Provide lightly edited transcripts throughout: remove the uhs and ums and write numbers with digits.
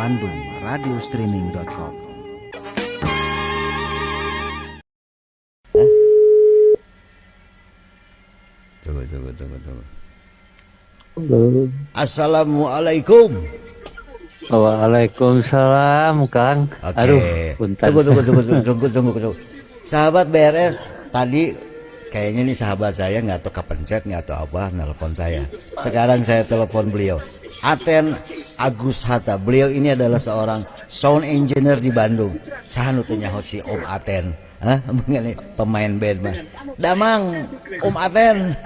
Bandung, radiostreaming.com. Tunggu. Halo. Assalamualaikum. Waalaikumsalam, Kang. Oke. Aduh, punten. Tunggu. Sahabat BRS, tadi kayaknya nih sahabat saya nggak tahu kapan chat, nggak tahu apa, nelpon saya. Sekarang saya telepon beliau. Aten Agus Hatta. Beliau ini adalah seorang sound engineer di Bandung. Sahanutunya hosi Om Aten. Mengenai pemain band mah. Damang Om Aten.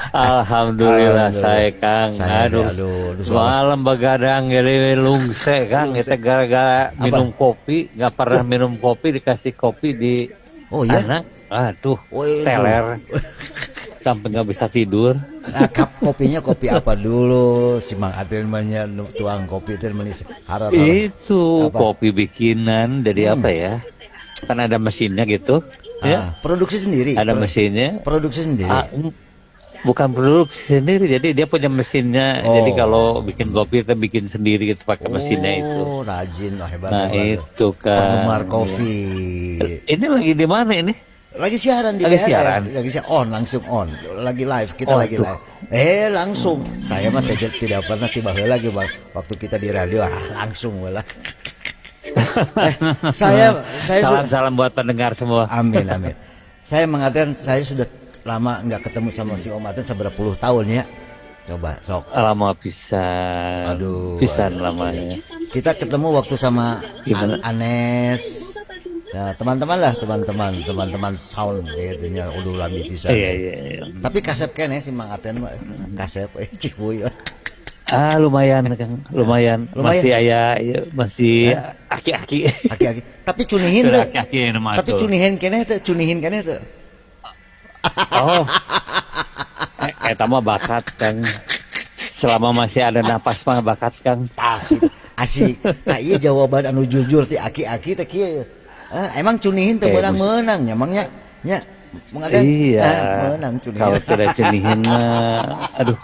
Alhamdulillah saya, Kang. Aduh. Malam begadang jadi lungse, Kang. Kita gara-gara minum kopi, nggak pernah minum kopi, dikasih kopi di anak. Aduh, teler. Sampai nggak bisa tidur. Nah, kopinya kopi apa dulu? Si Mang Aten banyak tuang kopi itu menis harap. Itu apa? Kopi bikinan. Jadi apa ya? Kan ada mesinnya gitu. Ya. Produksi sendiri. Ada mesinnya. Produksi sendiri. Bukan produksi sendiri, jadi dia punya mesinnya. Jadi kalau bikin kopi kita bikin sendiri gitu pakai mesinnya itu. Oh, rajin, hebat. Nah, itu kan. Penggemar kopi. Ini lagi di mana ini? Lagi siaran di Lagi BRS. siaran. Langsung on. Lagi live, kita lagi live. Langsung. Saya mah tidak pernah tiba lagi waktu kita di radio, langsung malah. Saya salam buat pendengar semua. Amin. Saya mengatakan saya sudah lama nggak ketemu sama si Om Aten seberapa puluh tahun ya. Coba sok. Lama pisan. Pisan lamanya. Kita ketemu waktu sama Anes. Ya, teman-teman sound kayaknya udah lama pisan. Iya. Tapi kasep kene si Mang Aten mah kasep cipuy. Lumayan, Kang. Lumayan. Masih masih aki-aki. Tapi cunihin tuh. Aki-aki nama Tapi cunihin kene tuh. Oh. Eta mah bakat, Kang. Selama masih ada napas mah bakat, Kang. Asik. Nah, iya jawaban anu jujur ti aki-aki teh kieu. Emang cunihin teh barang menang emangnya nya mengadan. Iya. Menang cunihin. Kalau tidak cunihin mah aduh.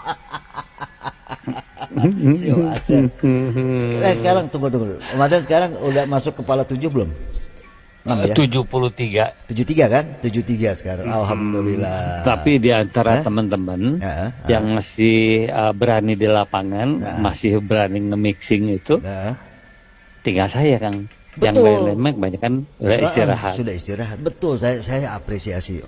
Sekarang tunggu. Om sekarang udah masuk kepala 7 belum? 6 ya? 73. 73 kan? 73 sekarang. Alhamdulillah. Tapi di antara teman-teman yang masih berani di lapangan, masih berani nge-mixing itu, tinggal saya, Kang. Betul. Yang lain-lain banyak kan udah istirahat. Sudah istirahat. Betul, saya apresiasi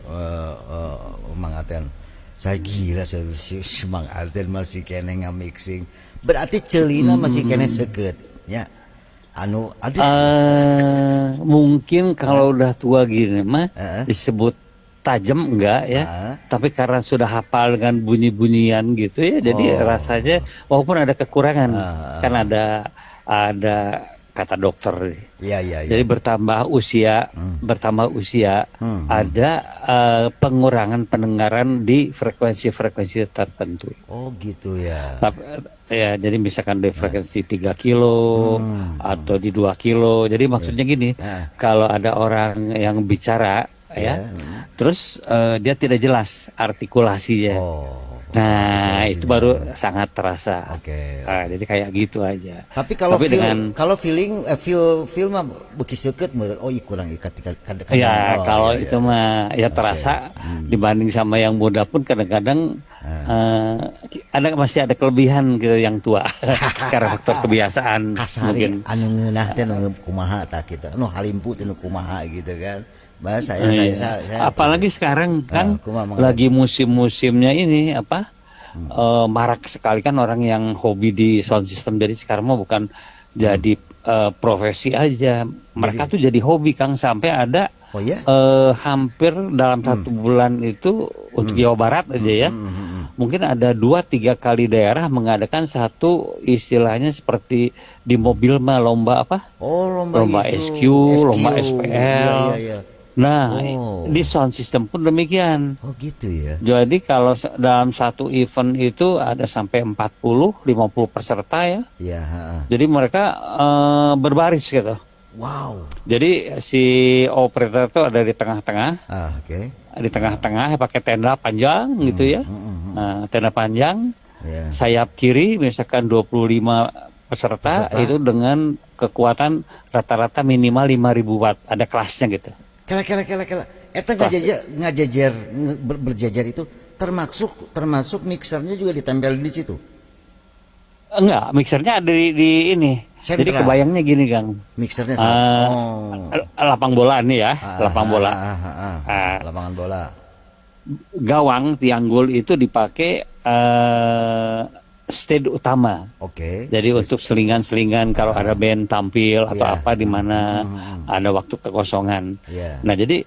Mang Aten. Saya gila si Mang Aten masih kene nge-mixing. Berarti celina masih kene seukeut ya. Mungkin kalau udah tua gini mah disebut tajam enggak ya. Tapi karena sudah hafal dengan bunyi-bunyian gitu ya, jadi rasanya walaupun ada kekurangan kan ada kata dokter. Iya. Jadi bertambah usia ada pengurangan pendengaran di frekuensi tertentu. Oh gitu ya. Tapi ya jadi misalkan di frekuensi 3 kilo atau di 2 kilo. Jadi maksudnya gini, kalau ada orang yang bicara terus dia tidak jelas artikulasinya. Nah itu baru sangat terasa. Nah, jadi kayak gitu aja. Tapi kalau feeling mah beki seukeut meureun kurang ikat. Ya kalau itu mah ya terasa dibanding sama yang muda pun kadang-kadang masih ada kelebihan ke yang tua karena faktor kebiasaan. Mungkin anu ngeunah teh nu kumaha tah kita. Nu halimpu teh nu kumaha gitu kan. Saya apalagi sekarang kan lagi musim-musimnya ini marak sekali kan orang yang hobi di sound system. Jadi sekarang mah bukan jadi profesi aja, mereka tuh jadi hobi, Kang, sampai ada hampir dalam 1 bulan itu untuk Jawa Barat aja ya, mungkin ada 2-3 kali daerah mengadakan satu istilahnya seperti di mobil mah lomba lomba SQ, lomba SPL. Iya. Nah, di sound system pun demikian. Oh gitu ya. Jadi kalau dalam satu event itu ada sampai 40-50 peserta ya. Iya. Jadi mereka berbaris gitu. Wow. Jadi si operator itu ada di tengah-tengah. Di tengah-tengah pakai tenda panjang gitu ya. Nah, tenda panjang. Sayap kiri misalkan 25 peserta itu dengan kekuatan rata-rata minimal 5.000 watt. Ada kelasnya gitu. Kela. Eta berjajar itu termasuk mixernya juga ditempel di situ. Enggak, mixernya ada di ini. Sentra. Jadi kebayangnya gini, Kang. Mixernya lapang bola nih ya, lapang bola. Lapangan bola. Gawang Tianggul itu dipakai stage utama. Oke. Jadi untuk selingan-selingan kalau ada band tampil atau apa di mana ada waktu kekosongan. Yeah. Nah, jadi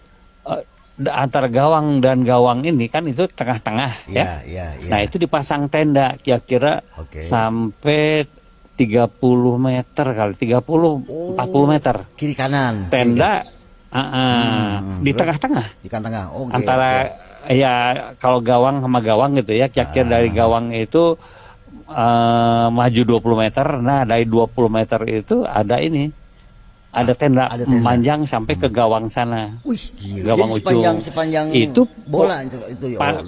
antara gawang dan gawang ini kan itu tengah-tengah ya. Nah, itu dipasang tenda kira-kira sampai 30 meter kali 40 meter. Kiri kanan. Tenda di tengah-tengah. Di tengah. Antara ya kalau gawang sama gawang gitu ya, kira-kira dari gawang itu maju 20 meter. Nah, dari 20 meter itu ada tenda memanjang sampai ke gawang sana. Wih, gila. Gawang ujung. Sepanjang itu bola itu ya.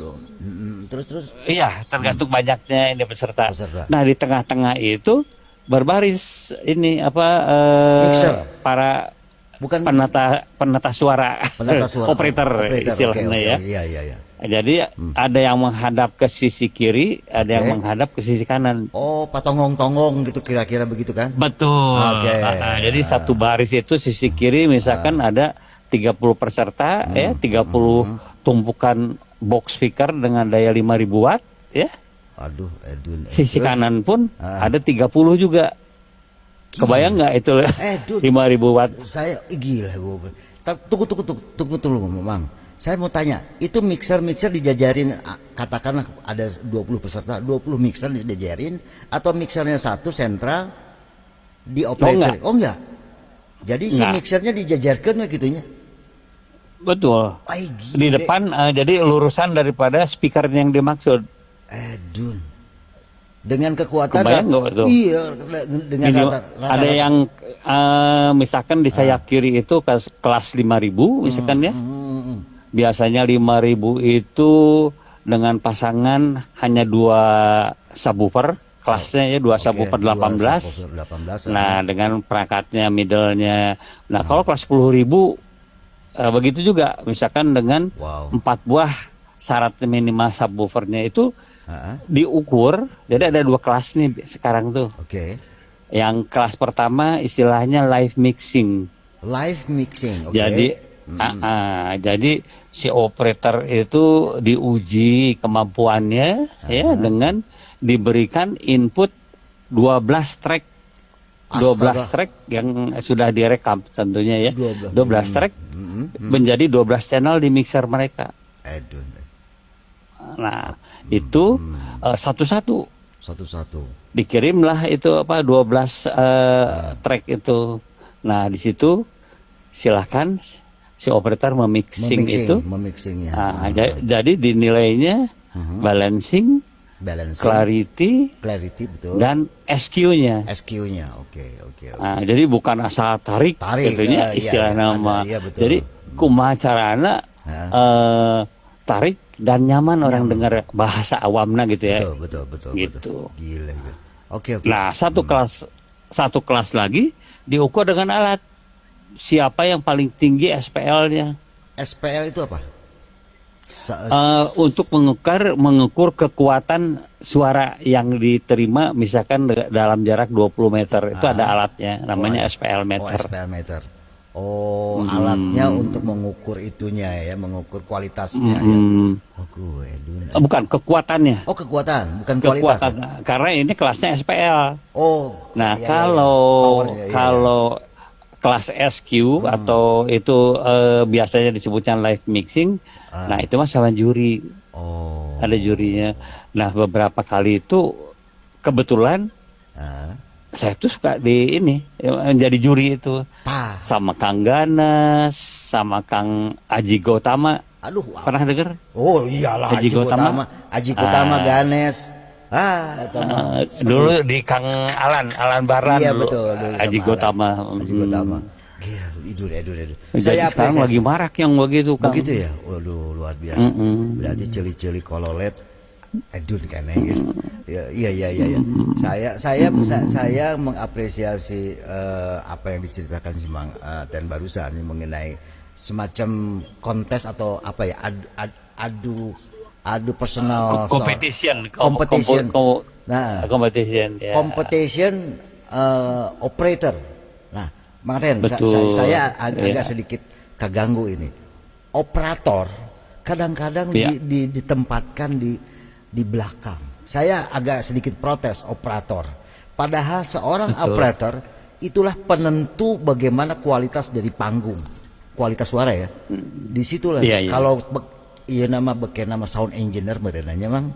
Terus. Iya, tergantung banyaknya ini peserta. Nah, di tengah-tengah itu berbaris mixer. Para bukan penata suara. Operator istilahnya ya. Iya. Jadi ada yang menghadap ke sisi kiri, ada yang menghadap ke sisi kanan. Oh, patonggong-tonggong gitu kira-kira begitu kan? Betul. Jadi satu baris itu sisi kiri misalkan ada 30 peserta 30 tumpukan box speaker dengan daya 5.000 watt ya. Aduh, Edun. Sisi kanan pun ada 30 juga. Kebayang nggak itu 5.000 watt? Saya gila gue. Tunggu, Mang. Saya mau tanya, itu mixer dijajarin, katakanlah ada 20 peserta, 20 mixer dijajarin, atau mixernya satu sentral di operator? Oh enggak. Jadi si mixernya dijajarkan gitunya? Betul. Di depan jadi lurusan daripada speaker yang dimaksud. Aduh. Dengan kekuatan kebayang nggak itu? Iya, dengan ada yang misalkan di sayap kiri itu kelas 5.000 misalkan ya. Biasanya 5.000 itu dengan pasangan hanya 2 subwoofer kelasnya ya, 2 subwoofer 18. Nah, dengan perangkatnya middle-nya. Nah, kalau kelas 10.000 begitu juga misalkan dengan 4 buah syarat minimal subwoofernya itu diukur. Jadi ada 2 kelas nih sekarang tuh. Yang kelas pertama istilahnya live mixing. Jadi si operator itu diuji kemampuannya ya dengan diberikan input 12 track. 12 track yang sudah direkam tentunya ya. 12 track menjadi 12 channel di mixer mereka. Nah, itu satu-satu dikirimlah itu 12 track itu. Nah, di situ silahkan si operator memixing itu. Nah, jadi dinilainya balancing, clarity betul. Dan SQ-nya. Oke. Nah, jadi bukan asal tarik itunya istilah nama. Jadi kumaha carana tarik dan nyaman orang dengar bahasa awamna gitu ya. Betul. Gitu. Gila. Oke. Nah, satu kelas lagi diukur dengan alat. Siapa yang paling tinggi SPL-nya? SPL itu apa? Untuk mengukur kekuatan suara yang diterima misalkan dalam jarak 20 meter. Itu ada alatnya namanya SPL meter. SPL meter. Alatnya untuk mengukur itunya ya, mengukur kualitasnya ya. Bukan kekuatannya. Kekuatan, bukan kualitas. Ya? Karena ini kelasnya SPL. Nah, iya, kalau kelas SQ atau itu biasanya disebutnya live mixing. Nah, itu mah sama juri. Ada jurinya. Nah, beberapa kali itu kebetulan saya tuh suka menjadi juri itu. Sama Kang Ganas, sama Kang Aji Gautama. Aduh, pernah dengar? Oh iyalah, Aji Gautama, Ganes. Dulu di Kang Alan Baran dulu. Betul, Aji Gautama. Idur. Jadi sekarang lagi marak yang begitu, Kang. Begitu ya? Waduh, luar biasa. Berarti celi-celi kololet Edun kan ya. Iya. Saya mengapresiasi apa yang diceritakan si Mang Ten barusan mengenai semacam kontes atau apa ya adu personal competition. Nah, Competition ya. competition operator. Nah, Mang Ten, Betul. saya agak Ya. sedikit keganggu ini. Operator kadang-kadang Ya. ditempatkan di belakang. Saya agak sedikit protes operator. Padahal seorang Betul. operator itulah penentu bagaimana kualitas dari panggung, kualitas suara ya. Disitulah Iya. kalau iya nama sound engineer merenanya Mang.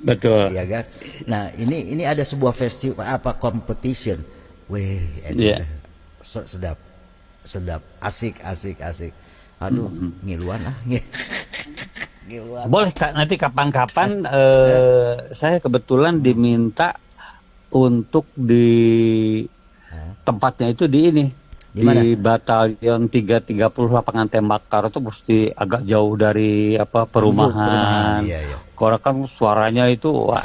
Betul. Iya kan? Nah, ini ada sebuah festival apa competition. Weh, Iya. sedap. Asik. Aduh, ngiluan ah. Ngiluan. Boleh Kak, nanti kapan-kapan saya kebetulan diminta untuk di tempatnya itu di ini. Di mana? Di Batalion 330 lapangan tembak Karo itu mesti agak jauh dari perumahan. Iya. Karena kan suaranya itu wah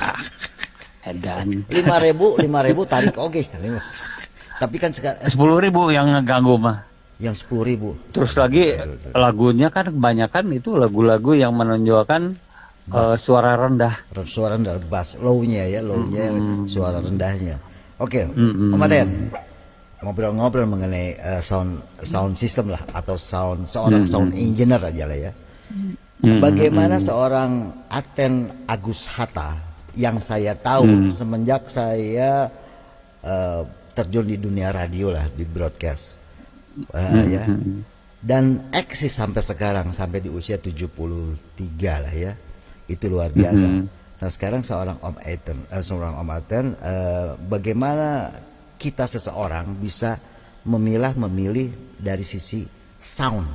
edan. 5.000 tarik oke. Tapi kan sekarang 10.000 yang ngeganggu mah. yang 10.000. Terus lagi lagunya kan kebanyakan itu lagu-lagu yang menonjolkan suara rendah. Suara rendah, bass, low-nya suara rendahnya. Oke, Om Aten, ngobrol-ngobrol mengenai sound system lah atau seorang sound engineer aja lah ya. Bagaimana seorang Aten Agus Hatta yang saya tahu semenjak saya terjun di dunia radio lah, di broadcast ya, dan eksis sampai sekarang, sampai di usia 73 lah ya, itu luar biasa. Nah sekarang seorang Om Aten, bagaimana kita seseorang bisa memilih dari sisi sound,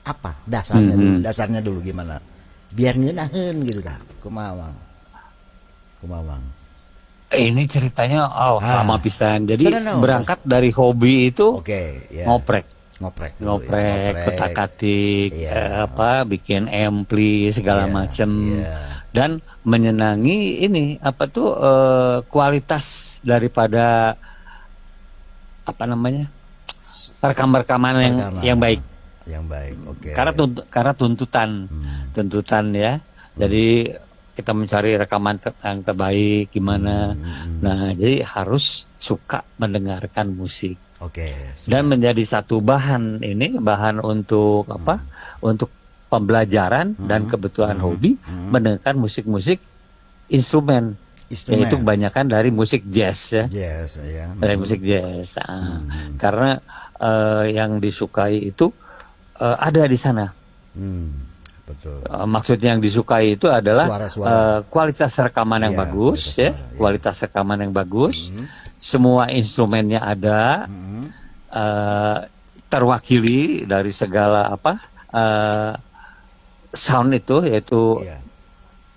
apa dasarnya dulu gimana biar ngeunaheun gitu dah kumawang. Ini ceritanya lama pisan. Jadi Tenang, berangkat dari hobi itu ya. ngoprek dulu ya. kotak-katik, Iya. bikin ampli segala Iya, macam, iya. dan menyenangi ini kualitas daripada rekaman yang baik. Yang baik, oke. Karena tuntutan ya. Jadi kita mencari rekaman yang terbaik gimana. Nah, jadi harus suka mendengarkan musik. Oke. Dan menjadi satu bahan untuk untuk pembelajaran dan kebutuhan hobi mendengarkan musik-musik instrumen. Yaitu kebanyakan dari musik jazz ya. Jazz ya. Dari musik jazz. Karena yang disukai itu ada di sana. Betul. Maksudnya yang disukai itu adalah Suara-suara. Kualitas rekaman yang bagus ya, kualitas rekaman yang bagus. Semua instrumennya ada, terwakili dari segala sound itu, yaitu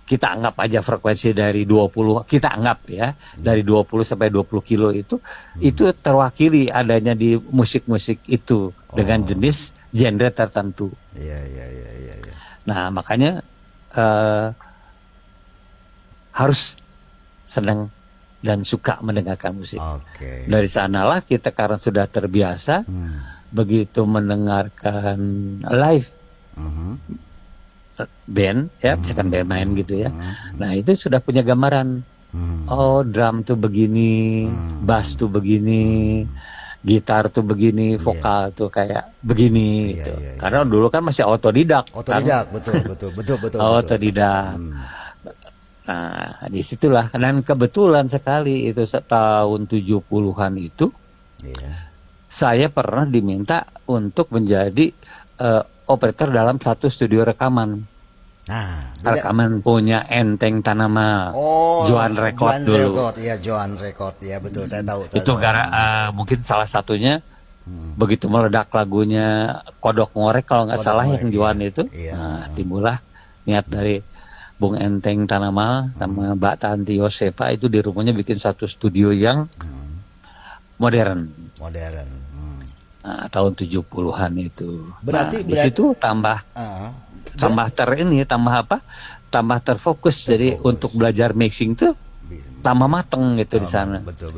kita anggap aja frekuensi dari 20, kita anggap ya dari 20 sampai 20 kilo itu terwakili adanya di musik-musik itu dengan jenis genre tertentu. Iya. Nah makanya harus senang dan suka mendengarkan musik. Dari sanalah kita karena sudah terbiasa begitu mendengarkan live band ya, misalkan band main gitu ya. Nah itu sudah punya gambaran. Oh drum tuh begini, bass tuh begini, gitar tuh begini, vokal tuh kayak begini gitu. Karena dulu kan masih otodidak. Betul. Otodidak. Nah, disitulah, dan kebetulan sekali itu tahun 70-an itu saya pernah diminta untuk menjadi operator dalam satu studio rekaman. Rekaman punya Enteng Tanamal, Joan Record dulu. Joan Record, ya betul, saya tahu. Itu mungkin salah satunya begitu meledak lagunya Kodok Ngorek kalau nggak salah yang Joan itu. Nah, timbullah niat dari Bung Enteng Tanamal sama Mbak Tanti Yosepa itu di rumahnya bikin satu studio yang modern. Nah, tahun 70-an itu. Berarti di situ tambah tambah tambah terfokus. Jadi untuk belajar mixing tuh tambah mateng gitu di sana. Betul.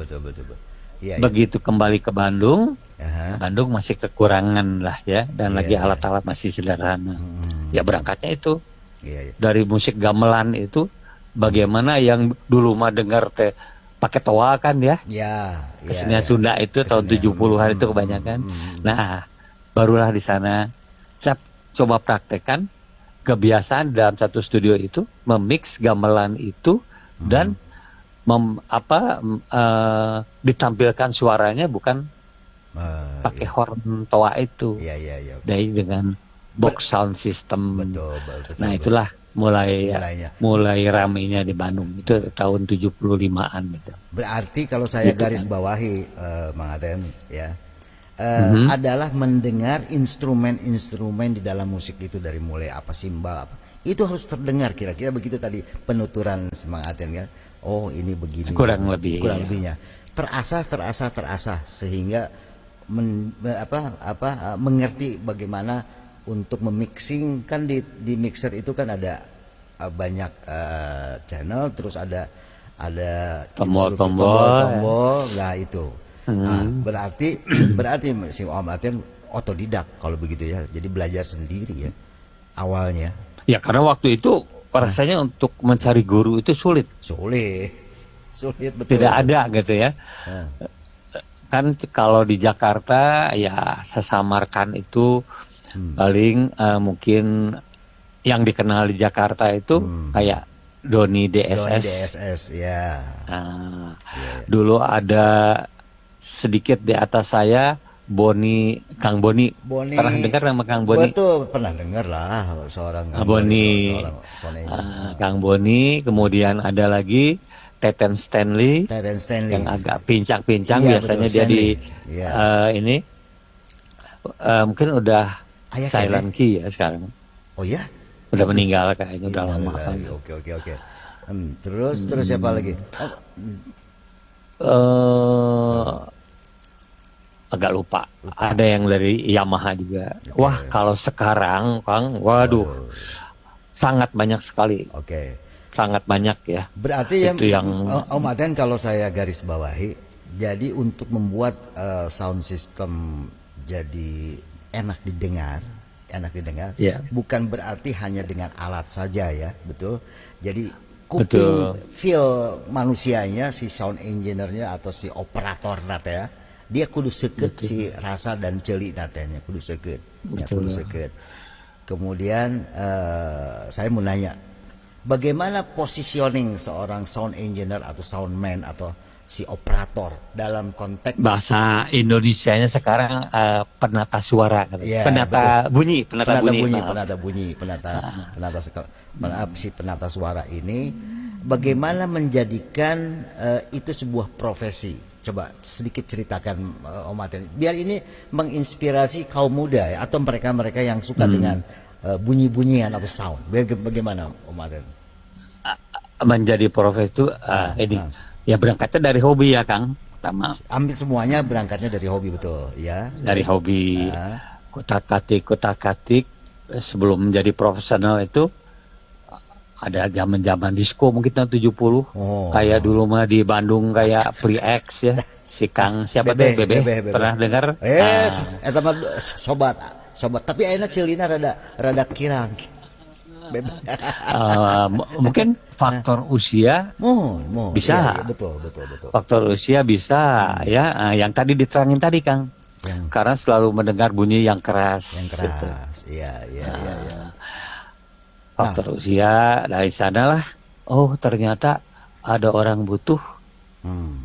Iya. Begitu kembali ke Bandung, Aha. Bandung masih kekurangan lah ya, dan Iya, lagi iya. alat-alat masih sederhana. Ya berangkatnya itu Iya. dari musik gamelan itu, bagaimana yang dulu mah dengar teh pakai toa kan ya, Ya. kesenian Sunda itu tahun 70-an itu kebanyakan. Nah, barulah di sana saya coba praktekkan kebiasaan dalam satu studio itu memix gamelan itu dan ditampilkan suaranya bukan pakai horn toa itu, Iya. dari dengan box sound system. Betul. Nah itulah mulai Mulainya. ramainya di Bandung itu tahun 75-an gitu. Berarti kalau saya Gitu garis kan. bawahi, Mang Aten, ya, adalah mendengar instrumen-instrumen di dalam musik itu, dari mulai apa, simbal apa, itu harus terdengar, kira-kira begitu tadi penuturan Mang Aten kan. Oh ini begini. Kurang lebih, iya. Lebihnya terasa sehingga mengerti bagaimana untuk memixing kan di mixer itu kan ada banyak channel, terus ada tombol. Nah itu. Nah, berarti si Om Aten otodidak kalau begitu ya. Jadi belajar sendiri ya awalnya. Ya karena waktu itu rasanya untuk mencari guru itu sulit betul. Tidak ada gitu ya. Kan kalau di Jakarta ya sesamarkan itu paling mungkin yang dikenal di Jakarta itu kayak Doni DSS. Ya. Nah, dulu ada sedikit di atas saya Kang Boni. Pernah dengar nama Kang Boni? Betul, pernah dengar lah seorang Boni. Kang Boni, kemudian ada lagi Teten Stanley yang agak pincang-pincang, biasanya dia Stanley. ini mungkin udah silent key ya sekarang. Oh ya? Udah meninggal kayaknya, udah lama. Oke. Terus siapa lagi? Agak lupa. Ada yang dari Yamaha juga. Wah, kalau sekarang Kang, waduh, sangat banyak sekali. Sangat banyak ya. Berarti itu yang Om Aten, kalau saya garis bawahi, jadi untuk membuat sound system jadi enak didengar, bukan berarti hanya dengan alat saja ya, betul. Jadi kuping feel manusianya, si sound engineer-nya atau si operator nate ya, dia kudu seket si rasa dan celi natenya, kudu seket. Kemudian saya mau nanya, bagaimana positioning seorang sound engineer atau soundman atau si operator dalam konteks bahasa Indonesianya sekarang penata suara, penata bunyi. Si penata suara ini bagaimana menjadikan itu sebuah profesi? Coba sedikit ceritakan Om Aten, biar ini menginspirasi kaum muda ya, atau mereka yang suka dengan bunyi-bunyian atau sound. Bagaimana Om Aten? Menjadi profesi itu ya berangkatnya dari hobi ya Kang. Pertama, ambil semuanya berangkatnya dari hobi, betul ya. Dari hobi. Kutak-katik sebelum menjadi profesional itu ada zaman disco mungkin tahun 70. Kayak dulu mah di Bandung kayak Pre-X ya. Si Kang siapa deh? Bebe. Pernah dengar? Eta mah sobat. Tapi ayeuna ceulina rada kirang. Mungkin faktor usia bisa. Iya, betul. Faktor usia bisa ya. Yang tadi diterangin tadi Kang. Karena selalu mendengar bunyi yang keras. Gitu. Iya. Faktor usia, dari sanalah, oh ternyata ada orang butuh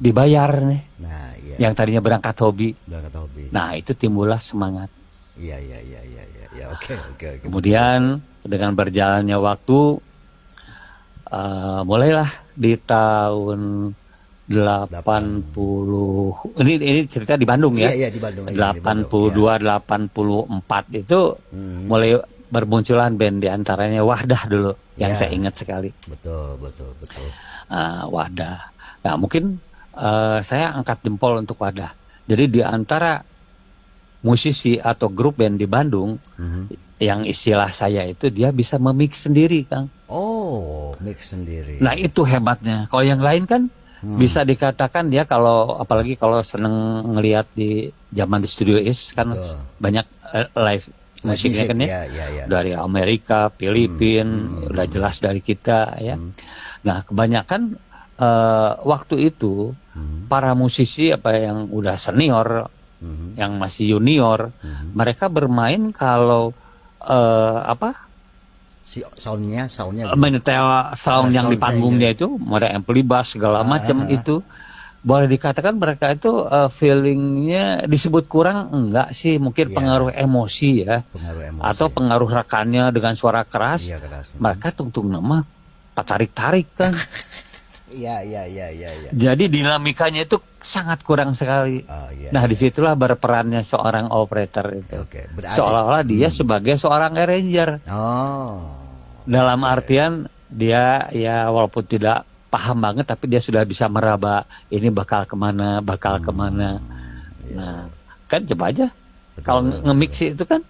dibayar nih. Yang tadinya berangkat hobi. Nah itu timbullah semangat. Iya. Oke. Kemudian dengan berjalannya waktu, mulailah di tahun 80. Ini cerita di Bandung ya. Iya, di Bandung. 82, 84 itu mulai bermunculan band, di antaranya Wahdah dulu yang saya ingat sekali. Betul. Wahdah. Nah mungkin saya angkat jempol untuk Wahdah. Jadi di antara musisi atau grup band di Bandung, yang istilah saya itu dia bisa memix sendiri, Kang. Oh, mix sendiri. Nah itu hebatnya. Kalau yang lain kan bisa dikatakan dia kalau apalagi kalau seneng ngelihat di zaman di Studio Is kan banyak live musiknya kan ya, dari Amerika, Filipina, udah jelas dari kita ya. Nah kebanyakan waktu itu para musisi apa yang udah senior, yang masih junior, mereka bermain kalau soundnya menyetel sound yang di panggungnya itu ada ampli bass segala macam itu boleh dikatakan mereka itu feelingnya disebut kurang enggak sih, mungkin pengaruh emosi ya, atau pengaruh rekannya dengan suara keras, mereka tungtung nama tarik-tarik kan. Iya. Jadi dinamikanya itu sangat kurang sekali. Nah disitulah berperannya seorang operator itu. Seolah-olah dia sebagai seorang arranger. Dalam artian dia ya walaupun tidak paham banget tapi dia sudah bisa meraba ini bakal kemana. Nah kan coba aja kalau nge-mix itu kan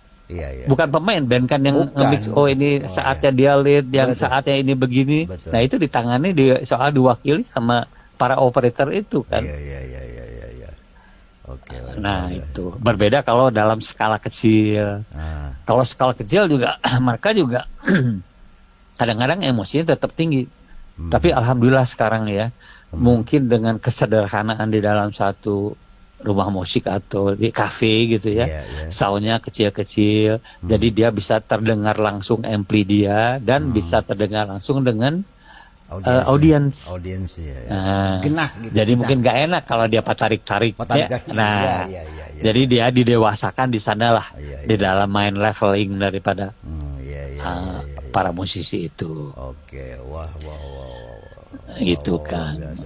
bukan pemain band kan yang nge-mix, ini saatnya dia lead, yang saatnya ini begini. Nah itu ditangani soal diwakili sama para operator itu kan. Nah itu berbeda kalau dalam skala kecil. Kalau skala kecil juga mereka juga kadang-kadang emosinya tetap tinggi. Tapi alhamdulillah sekarang ya, mungkin dengan kesederhanaan di dalam satu rumah musik atau di kafe gitu ya, soundnya kecil-kecil, jadi dia bisa terdengar langsung ampli dia dan bisa terdengar langsung dengan audiens. Genah gitu. Jadi mungkin nggak enak kalau dia tarik-tarik. Nah, jadi dia didewasakan di sana lah, di dalam main leveling daripada para musisi itu. Wah. Gitu kan.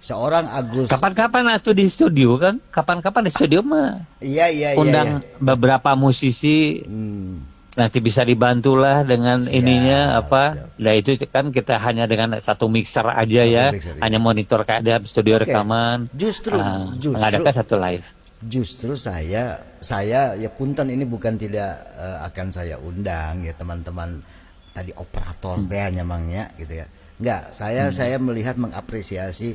Seorang Agus. Kapan-kapan atuh di studio kan? Kapan-kapan di studio mah. Undang beberapa musisi. Nanti bisa dibantulah dengan ininya apa. Nah itu kan kita hanya dengan satu mixer aja ya. Hanya monitor keadaan studio rekaman. Justru mengadakan satu live. Justru saya ya punten ini bukan tidak akan saya undang ya teman-teman tadi operator band emangnya gitu ya. Enggak, saya melihat mengapresiasi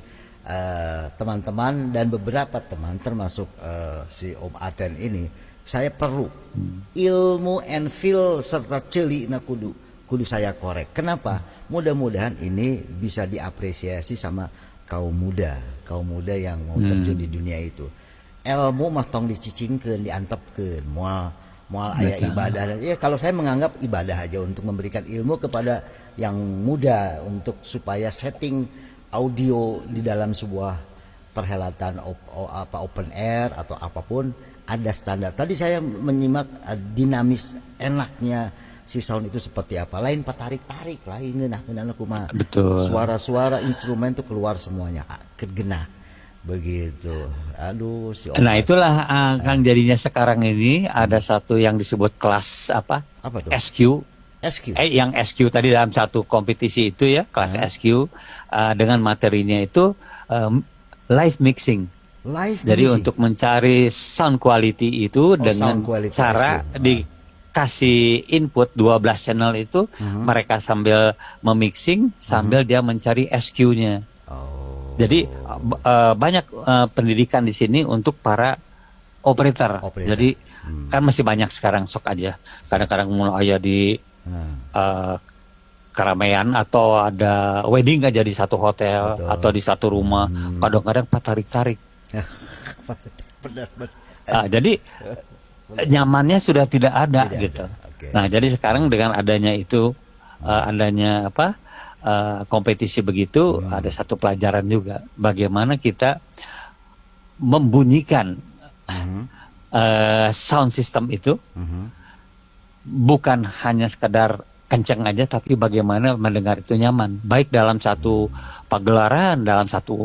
teman-teman dan beberapa teman termasuk si Om Aten ini, saya perlu ilmu and feel serta celi na kudu saya korek. Kenapa? Mudah-mudahan ini bisa diapresiasi sama kaum muda yang mau terjun di dunia itu. Ilmu mah tong dicicingkeun, diantepkeun, moal aya ibadah. Ya kalau saya menganggap ibadah aja untuk memberikan ilmu kepada yang muda untuk supaya setting audio di dalam sebuah perhelatan open air atau apapun ada standar. Tadi saya menyimak dinamis enaknya si sound itu seperti apa. Lain tarik-tarik, lain ngeunah kumaha. Suara-suara instrumen itu keluar semuanya kegenah. Begitu. Aduh si Nah itulah kan jadinya sekarang ini ada satu yang disebut kelas apa tuh? SQ. Yang SQ tadi dalam satu kompetisi itu ya, kelas SQ dengan materinya itu live mixing. Jadi untuk mencari sound quality itu dengan cara dikasih input 12 channel itu, mereka sambil memixing sambil dia mencari SQ-nya. Jadi banyak pendidikan di sini untuk para operator. Jadi kan masih banyak sekarang sok aja. Kadang-kadang mulai aja di keramaian atau ada wedding aja di satu hotel atau di satu rumah. Kadang-kadang tarik-tarik. Jadi nyamannya sudah tidak ada gitu. Nah jadi sekarang dengan adanya itu adanya kompetisi begitu, ada satu pelajaran juga bagaimana kita membunyikan sound system itu bukan hanya sekedar kenceng aja, tapi bagaimana mendengar itu nyaman, baik dalam satu pagelaran, dalam satu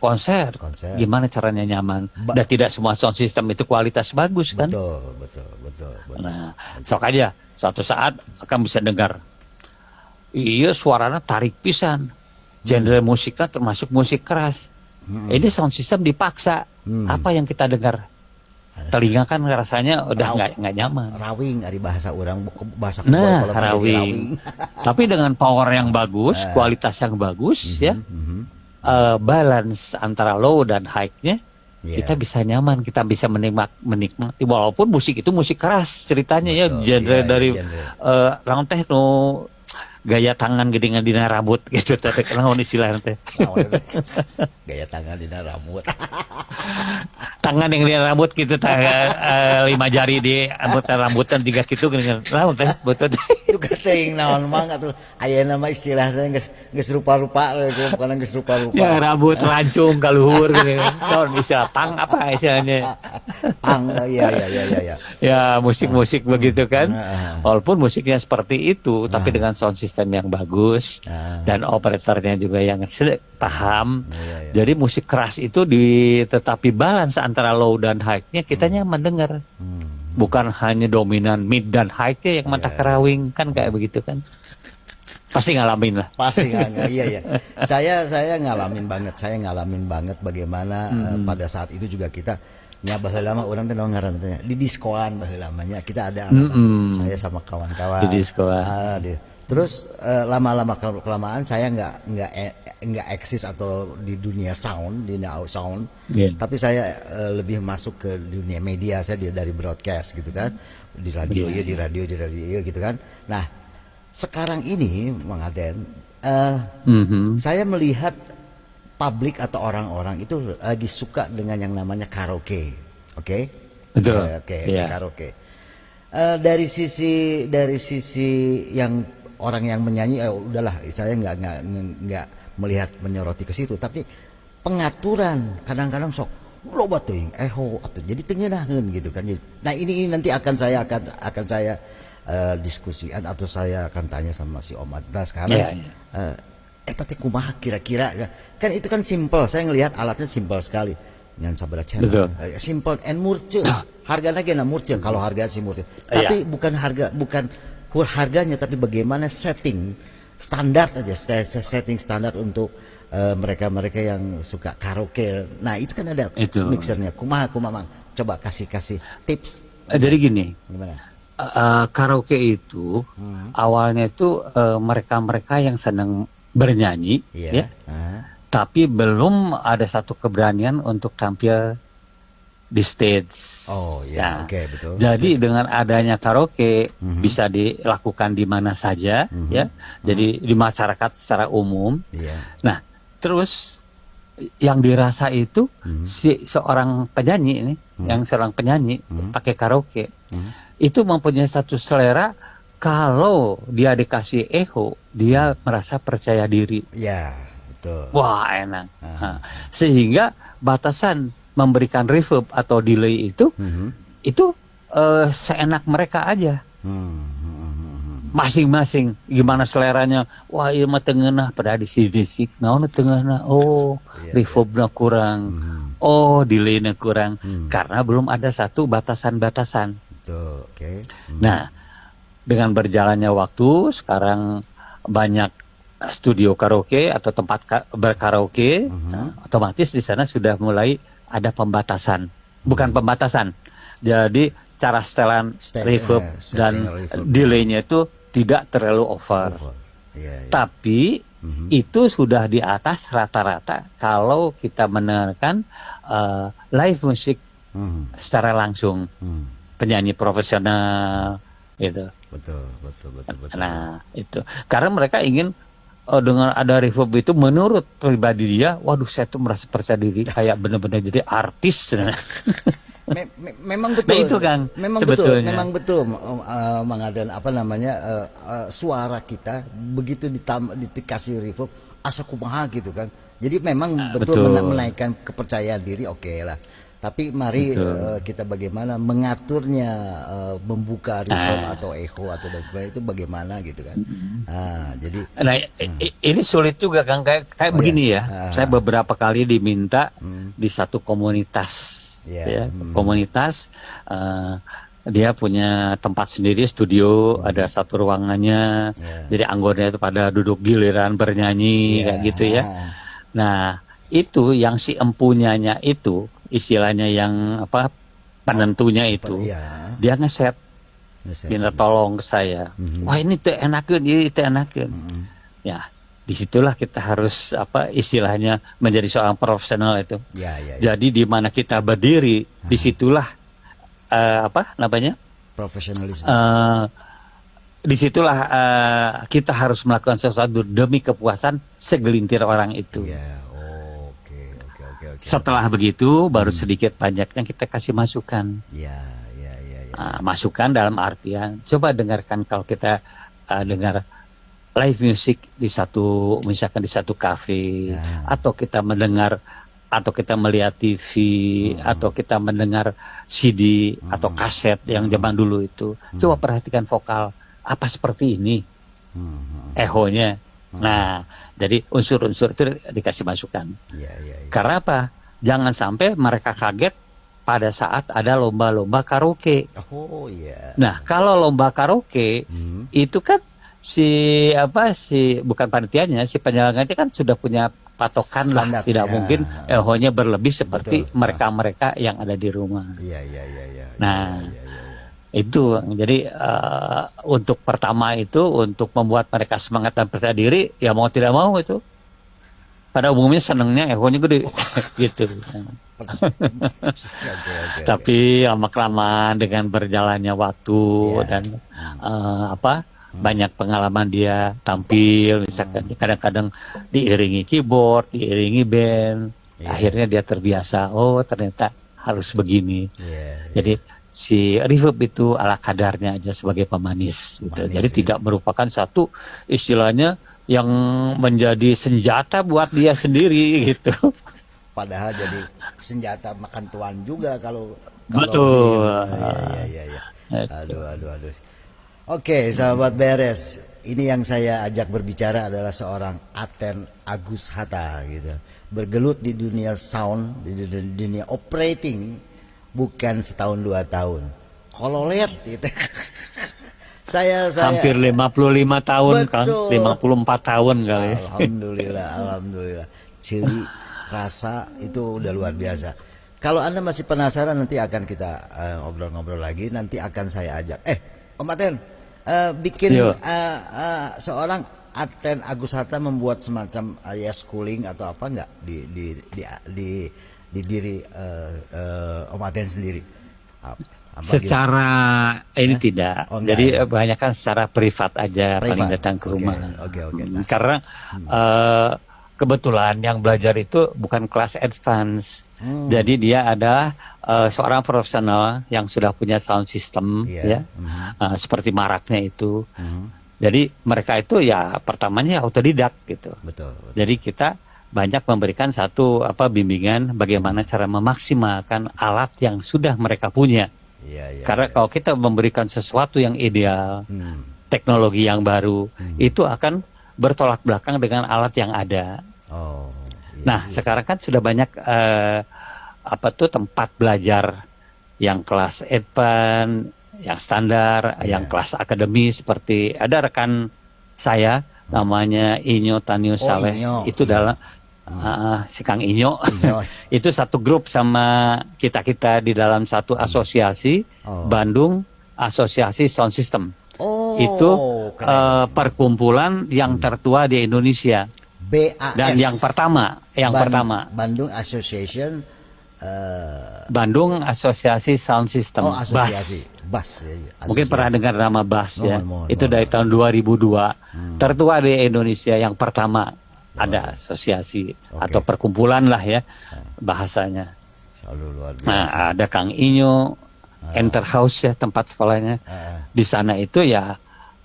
konser. Gimana caranya nyaman. Dan tidak semua sound system itu kualitas bagus kan. Betul. Nah sok aja suatu saat akan bisa dengar iya suaranya tarik pisan. Genre musiknya termasuk musik keras. Ini sound system dipaksa. Apa yang kita dengar? telinga kan rasanya udah nggak nyaman. Rawing ari bahasa orang, bahasa Nah, kalau rawing. Tapi dengan power yang bagus, kualitas yang bagus ya, balance antara low dan high-nya, kita bisa nyaman, kita bisa menikmati walaupun musik itu musik keras ceritanya. Betul, ya genre dari naon teh nu gaya tangan gede dina rambut gitu teh naon istilahna teh. Gaya tangan dina rambut. Tangan yang di rambut gitu, 5 jari di rambutan 3 gitu dengan naon teh betul. Itu teuing naon mah atuh ayeuna mah istilahna geus rupa-rupa bukan geus rupa-rupa. Ya rambut rancung ka luhur gitu. Naon istilah pang apa istilahnya? Pang iya. Ya musik-musik begitu kan. Walaupun musiknya seperti itu tapi dengan sound system yang bagus dan operatornya juga yang paham. Jadi musik keras itu tetapi balance antara low dan high-nya kita nyaman dengar. Bukan hanya dominan mid dan high-nya yang mata kerawing kan kayak begitu kan. Pasti ngalamin lah. Pasti iya. Saya ngalamin banget bagaimana pada saat itu juga kita nya baheula mah urang teh ngaran teh di diskoan baheula mah kita ada saya sama kawan-kawan di diskoan. Terus lama-lama kelamaan saya nggak eksis atau di dunia sound, tapi saya lebih masuk ke dunia media. Saya dari broadcast gitu kan, di radio gitu kan. Nah sekarang ini Mang Aden, saya melihat publik atau orang-orang itu lagi suka dengan yang namanya karaoke, oke? Betul. Karaoke. Dari sisi yang orang yang menyanyi, udahlah, saya nggak melihat menyoroti ke situ, tapi pengaturan kadang-kadang sok loba teuing atau jadi tengenaheun gitu kan. Nah ini nanti akan saya diskusikan atau saya akan tanya sama si Om Adra sekarang. Tapi kumaha kira-kira kan itu kan simple, saya ngelihat alatnya simple sekali. Ngan sabaraha channel. Simple and murce. Harganya gena murce kalau harga si murce. Tapi bukan harganya tapi bagaimana setting standar aja, setting standar untuk mereka-mereka yang suka karaoke. Nah, itu kan ada mixernya. Kumaha Mang. Coba kasih tips. Jadi gini. Gimana? Karaoke itu awalnya itu mereka-mereka yang senang bernyanyi ya. Tapi belum ada satu keberanian untuk tampil di stage. Betul. Jadi dengan adanya karaoke bisa dilakukan di mana saja ya. Jadi di masyarakat secara umum. Nah, terus yang dirasa itu seorang penyanyi ini, seorang penyanyi pakai karaoke. Itu mempunyai satu selera, kalau dia dikasih echo, dia merasa percaya diri. Ya, betul. Wah, enak. Sehingga batasan memberikan reverb atau delay itu seenak mereka aja. Masing-masing gimana seleranya. Wah, ieu mah tengeunah pada disik-disik. Naon tengeunah? Reverbnya kurang. Delaynya kurang. Karena belum ada satu batasan-batasan. Betul, Nah, dengan berjalannya waktu, sekarang banyak studio karaoke atau tempat berkaraoke, otomatis di sana sudah mulai ada pembatasan, bukan pembatasan. Jadi cara setelan reverb dan delaynya itu tidak terlalu over. Tapi itu sudah di atas rata-rata kalau kita mendengarkan live musik secara langsung, penyanyi profesional gitu. Betul. Nah, itu karena mereka ingin dengan ada reverb itu, menurut pribadi dia, waduh saya tuh merasa percaya diri kayak benar-benar jadi artis. Memang betul. Nah, itu Kang. Memang betul Mang Aden, suara kita begitu dikasih reverb asa kumaha gitu kan. Jadi memang betul menaikkan kepercayaan diri, lah. Tapi mari kita bagaimana mengaturnya, membuka reverb atau echo atau dan sebagainya itu bagaimana gitu kan. Ini sulit juga Kang, kayak begini ya. Saya beberapa kali diminta di satu komunitas, komunitas dia punya tempat sendiri, studio, ada satu ruangannya. Jadi anggotanya itu pada duduk giliran bernyanyi kayak gitu ya. Nah, itu yang si empunyanya itu istilahnya yang penentunya itu, Iya. dia ngeset, Ngeset. minta tolong ke saya. Wah ini teh enakeun, ini teh enakeun. Ya, disitulah kita harus istilahnya menjadi seorang profesional itu. Ya, ya, ya. Jadi di mana kita berdiri, disitulah Profesionalisme. disitulah kita harus melakukan sesuatu demi kepuasan segelintir orang itu. Ya, oke. Setelah begitu, baru sedikit banyaknya kita kasih masukan. Ya. Masukan dalam artian, coba dengarkan kalau kita dengar live music misalkan di satu kafe, atau kita mendengar, atau kita melihat TV, atau kita mendengar CD atau kaset yang zaman dulu itu. Coba perhatikan vokal, apa seperti ini ehonya. Nah, jadi unsur-unsur itu dikasih masukan. Ya. Karena apa? Jangan sampai mereka kaget pada saat ada lomba-lomba karaoke. Oh iya. Nah, kalau lomba karaoke itu kan bukan panitianya, si penyelenggaranya kan sudah punya patokan Standar, lah, tidak ya. mungkin ehonya berlebih seperti Betul. mereka-mereka yang ada di rumah. Iya. Nah, itu jadi untuk pertama itu untuk membuat mereka semangat dan percaya diri, ya mau tidak mau itu. Pada umumnya senengnya ehonya gede gitu. Oke. Tapi lama-kelamaan dengan berjalannya waktu dan banyak pengalaman dia tampil, misalkan kadang-kadang diiringi keyboard, diiringi band, akhirnya dia terbiasa. Oh ternyata harus begini. Jadi si reverb itu ala kadarnya aja sebagai pemanis, gitu. Jadi tidak merupakan satu istilahnya yang menjadi senjata buat dia sendiri gitu. Padahal jadi senjata makan tuan juga kalau Betul. Iya. Aduh. Oke, sahabat beres. Ini yang saya ajak berbicara adalah seorang Aten Agus Hatta gitu. Bergelut di dunia sound, di dunia operating bukan setahun 2 tahun. Kololet gitu. Saya hampir 55 tahun kan, Betul. 54 tahun kali. Alhamdulillah. Ciri rasa itu udah luar biasa. Kalau Anda masih penasaran, nanti akan kita ngobrol-ngobrol lagi. Nanti akan saya ajak. Om Aten, bikin seorang Aten Agus Hatta membuat semacam schooling atau apa enggak di diri Om Aten sendiri? Secara ini tidak. Jadi kebanyakan secara privat aja, paling datang ke rumah. Oke. Karena kebetulan yang belajar itu bukan kelas advance. Jadi dia adalah seorang profesional yang sudah punya sound system, seperti maraknya itu. Jadi mereka itu ya pertamanya autodidak gitu. Betul. Jadi kita banyak memberikan satu bimbingan bagaimana cara memaksimalkan alat yang sudah mereka punya. Karena kalau kita memberikan sesuatu yang ideal, teknologi yang baru, itu akan bertolak belakang dengan alat yang ada. Nah, sekarang kan sudah banyak tempat belajar yang kelas advance, yang standar, yang kelas akademi, seperti ada rekan saya namanya Inyo Tanius Saleh. Itu dalam si Kang Inyo itu satu grup sama kita di dalam satu asosiasi, Bandung Asosiasi Sound System. Itu perkumpulan yang tertua di Indonesia. BAS. Dan yang pertama Bandung Association Bandung Asosiasi Sound System. Asosiasi BAS. Mungkin pernah dengar nama BAS ya. Itu dari tahun 2002. Tertua di Indonesia yang pertama. Ada asosiasi atau perkumpulan lah ya bahasanya. Nah, ada Kang Inyo, Enter House ya tempat sekolahnya. Di sana itu ya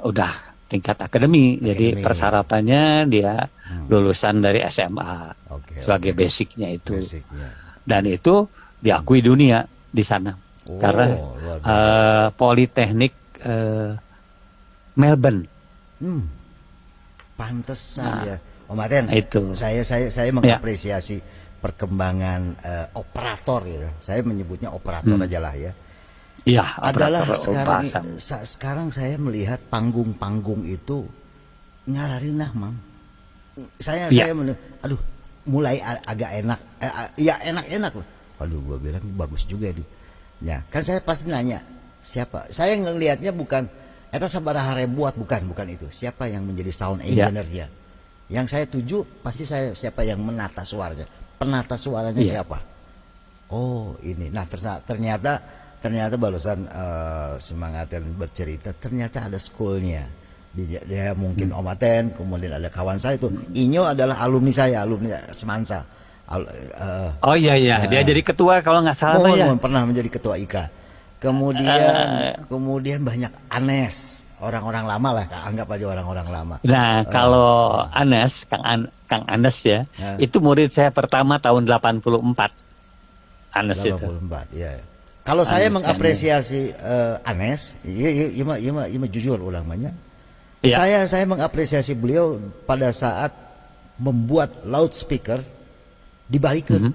udah tingkat akademi. Jadi persyaratannya dia lulusan dari SMA sebagai basicnya itu. Dan itu diakui dunia di sana. Karena Politeknik Melbourne. Pantesan ya. Om Aten, itu. Saya mengapresiasi perkembangan operator ya. Saya menyebutnya operator aja lah ya. Iya, adalah sekarang saya melihat panggung-panggung itu ngararinah, Mam. Saya mulai agak enak. Ya enak-enak loh. Waduh, gua bilang bagus juga nih. Ya, kan saya pasti nanya siapa. Saya ngelihatnya bukan eta sabaraha buat, bukan itu. Siapa yang menjadi sound engineer-nya? Yang saya tuju pasti saya siapa yang menata suaranya. Penata suaranya siapa? Oh, ini. Nah, ternyata barusan semangat yang bercerita ternyata ada schoolnya. Dia mungkin Om Aten, kemudian ada kawan saya itu. Inyo adalah alumni saya, alumni Semansa. Oh iya, dia jadi ketua kalau nggak salah ya. Pernah menjadi ketua IKA. Kemudian banyak Anes, orang-orang lama lah, anggap aja orang-orang lama. Nah, kalau Anes, Kang Anes ya, itu murid saya pertama tahun 84. Anes 84, itu. Ya. Kalau saya mengapresiasi Anes, iya jujur ulamanya. Ya. Saya mengapresiasi beliau pada saat membuat loudspeaker dibalikin.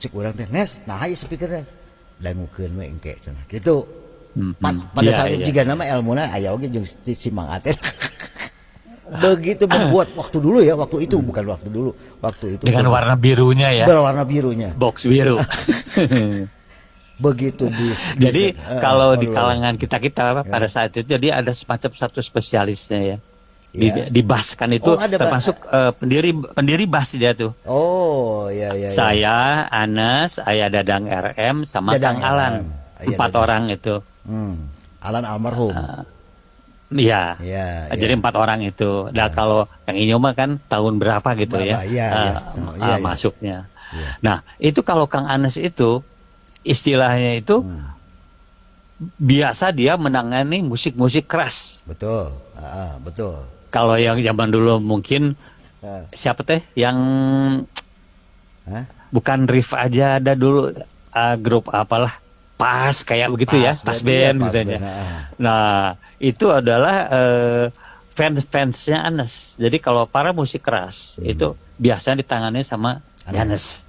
Cek orang teh, Nes, nah ieu speakernya dangukeun we engke cenah. Gitu. Pada saat jika nama ilmuna aya oge jeung si Mang Aten. Begitu membuat waktu itu bukan waktu itu dengan warna birunya ya. Berwarna birunya. Box biru. Begitu jadi kalau di kalangan kita pada saat itu jadi ada semacam satu spesialisnya ya. Di bass kan itu termasuk pendiri bass dia tuh. Oh iya. Saya, Anas, Ayah Dadang RM sama Kang Alan. 4 orang itu. Alan almarhum. Iya. Jadi 4 orang itu. Nah kalau Kang Inyo mah kan tahun berapa gitu masuknya. Nah itu kalau Kang Anas itu istilahnya itu biasa dia menangani musik-musik keras. Betul. Kalau yang zaman dulu mungkin siapa teh yang bukan riff aja ada dulu grup apalah pas kayak begitu pas band gitu ya. Nah itu adalah fans-fansnya Anes. Jadi kalau para musik keras itu biasanya ditangani sama Anes.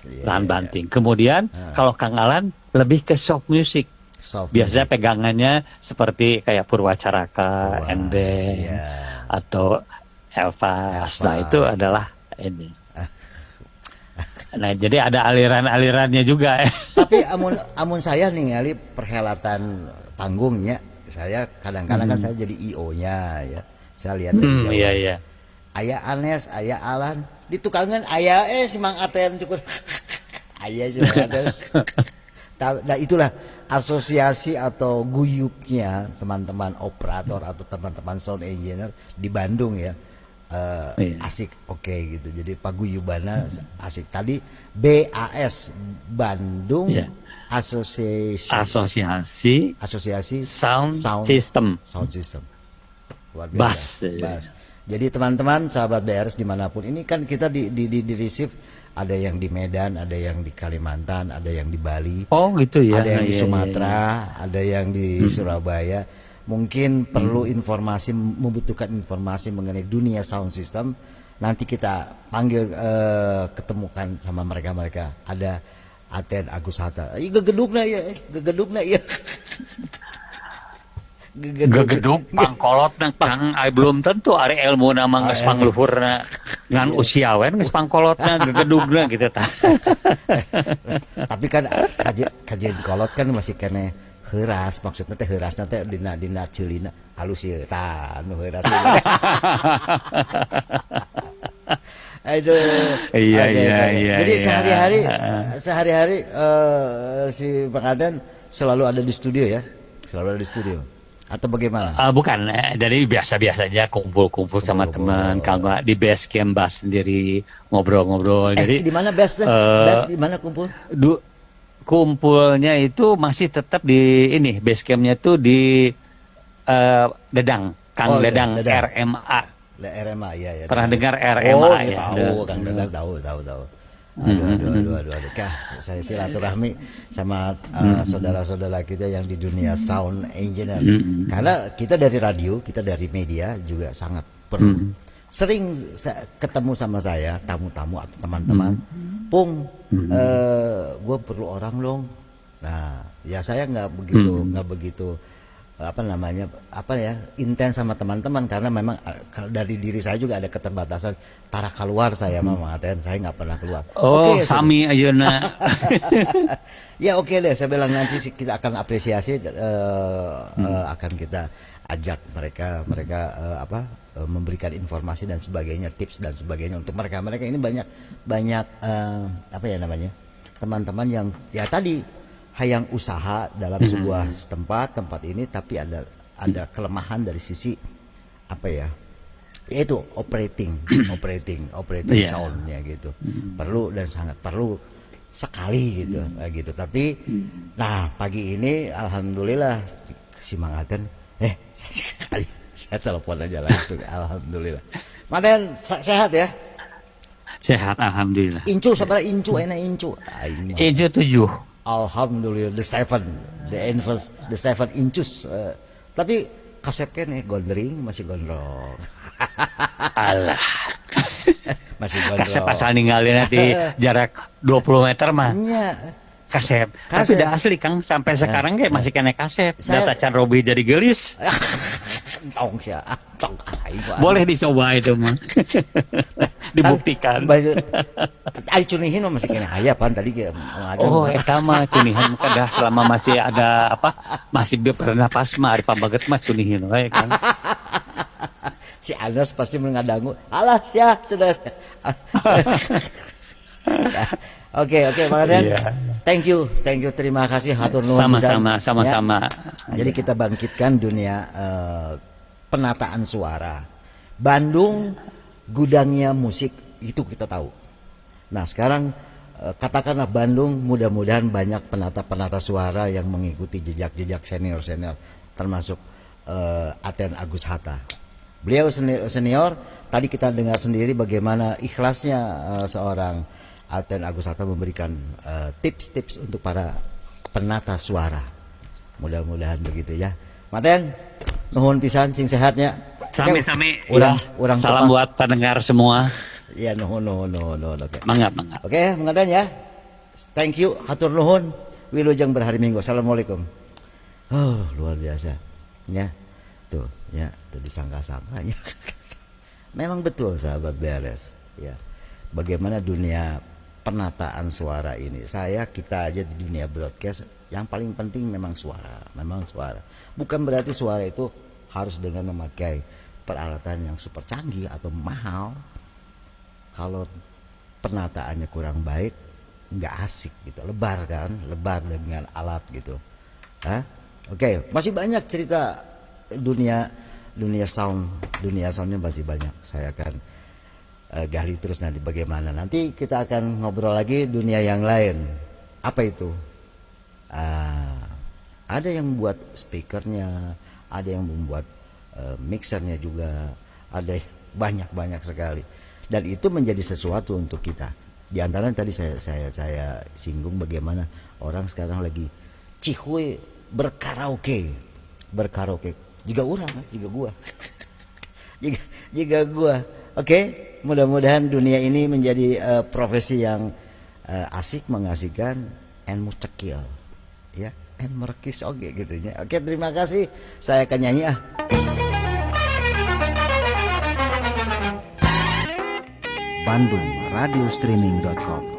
Tahan banting. Kemudian kalau Kang Alan lebih ke soft music. Biasanya pegangannya seperti kayak Purwacaraka, Ende, atau Elvas. Nah itu adalah ini. Nah jadi ada aliran-alirannya juga. Tapi amun saya ningali perhelatan panggungnya, saya kadang-kadang kan saya jadi IO-nya ya. Saya lihat iya. Aya Anes, aya Alan, di tukangan aya si Mang Aten cukup. Aya si Mang Aten. Nah itulah asosiasi atau guyupnya teman-teman operator atau teman-teman sound engineer di Bandung ya. Asik gitu. Jadi paguyubana asik. Tadi BAS Bandung Asosiasi Sound System. Bass. Jadi teman-teman sahabat BRS dimanapun ini kan kita di receive, ada yang di Medan, ada yang di Kalimantan, ada yang di Bali, gitu ya, ada yang di Sumatera, ada yang di Surabaya. Mungkin perlu informasi, membutuhkan informasi mengenai dunia sound system. Nanti kita panggil ketemukan sama mereka. Ada Aten Agus Hatta. Gegedugna ya. Gegedug pangkolot Kang belum tentu ari ilmu nama geus pangluhurna ngan usia we geus pangkolotna gegedugna gitu tah. Tapi kan kajian kolot kan masih kene heuras, maksudnya teh heurasna teh dina ceulina halus ieu tah anu heuras. Aduh. Iya. Jadi sehari-hari si Bang Aten selalu ada di studio ya? Selalu ada di studio. Atau bagaimana? Bukan, jadi biasa-biasa aja kumpul sama teman. Kalau di base camp bass sendiri ngobrol-ngobrol. Jadi di mana base di mana kumpul? Kumpulnya itu masih tetap di ini, base campnya itu di Dedang, Kang Dedang. RMA. RMA ya. Pernah dengar RMA ya? Tahu, Kang Dedang tahu. Aduh. Saya silaturahmi sama saudara-saudara kita yang di dunia sound engineer. Karena kita dari radio, kita dari media juga sangat perlu. Sering ketemu sama saya, tamu-tamu atau teman-teman, Pung, gue perlu orang dong. Nah, ya saya nggak begitu intens sama teman-teman, karena memang dari diri saya juga ada keterbatasan. Tara keluar saya Mang Aten, saya nggak pernah keluar. Oh, sami ayeuna. Ya oke deh, saya bilang nanti kita akan apresiasi, akan kita ajak mereka memberikan informasi dan sebagainya, tips dan sebagainya untuk mereka ini banyak teman-teman yang ya tadi hayang usaha dalam sebuah tempat ini, tapi ada kelemahan dari sisi yaitu operating soundnya gitu. Perlu dan sangat perlu sekali gitu. Tapi nah pagi ini alhamdulillah si Mang Aten sekali saya telepon aja langsung. Alhamdulillah. Maten sehat ya? Sehat alhamdulillah. Incu sabar incu enak incu. Incu 7. Alhamdulillah the 7 inches. Tapi kasep kene gondring masih gondrong. Alah. Masih gondrong. Kasep asal ninggalin nanti jarak 20 meter mah. Iya. Kasep. Tapi udah asli Kang, sampai sekarang kayak masih kena kasep. Data Can Robi jadi gelis. Tong sia. Boleh dicoba itu mah. Dibuktikan. Ari cunihin masih kena hayapan tadi ge. Oh, eta mah cunihan kada selama masih ada masih bernapas mah ari pabaget mah cunihin we kan. Si Anas pasti mengadangu. Alah ya sudah. Oke, Mang Aten. Thank you, terima kasih hatur nuhun. Sama-sama. Jadi kita bangkitkan dunia penataan suara. Bandung gudangnya musik itu kita tahu. Nah sekarang katakanlah Bandung, mudah-mudahan banyak penata suara yang mengikuti jejak senior termasuk Aten Agus Hatta. Beliau senior. Tadi kita dengar sendiri bagaimana ikhlasnya seorang Aten Agus Hatta memberikan tips untuk para penata suara. Mudah-mudahan begitu ya. Maten, nuhun pisan sing sehatnya. Sami-sami. Urang salam buat pendengar semua. Ya nuhun. Oke. Mangga. Oke, Mang Aten ya. Thank you, hatur nuhun. Wilujeng berhari Minggu. Assalamualaikum. Oh, luar biasa. Ya. Tuh disangka-sangkanya. Memang betul sahabat beres, ya. Bagaimana dunia penataan suara ini. Kita aja di dunia broadcast yang paling penting memang suara. Bukan berarti suara itu harus dengan memakai peralatan yang super canggih atau mahal. Kalau penataannya kurang baik, nggak asik gitu. Lebar dengan alat gitu. Oke, masih banyak cerita dunia soundnya masih banyak. Saya akan gali terus nanti bagaimana. Nanti kita akan ngobrol lagi dunia yang lain. Apa itu? Ada yang membuat speakernya, ada yang membuat mixernya juga, ada banyak sekali. Dan itu menjadi sesuatu untuk kita. Di antaranya tadi saya singgung bagaimana orang sekarang lagi cihuy berkaraoke. Jika gua. Jika gua. Oke, mudah-mudahan dunia ini menjadi profesi yang asik, mengasihkan, and mucekil, ya, and merekis oke gitunya. Oke, terima kasih. Saya akan nyanyi Bandung, radiostreaming.com.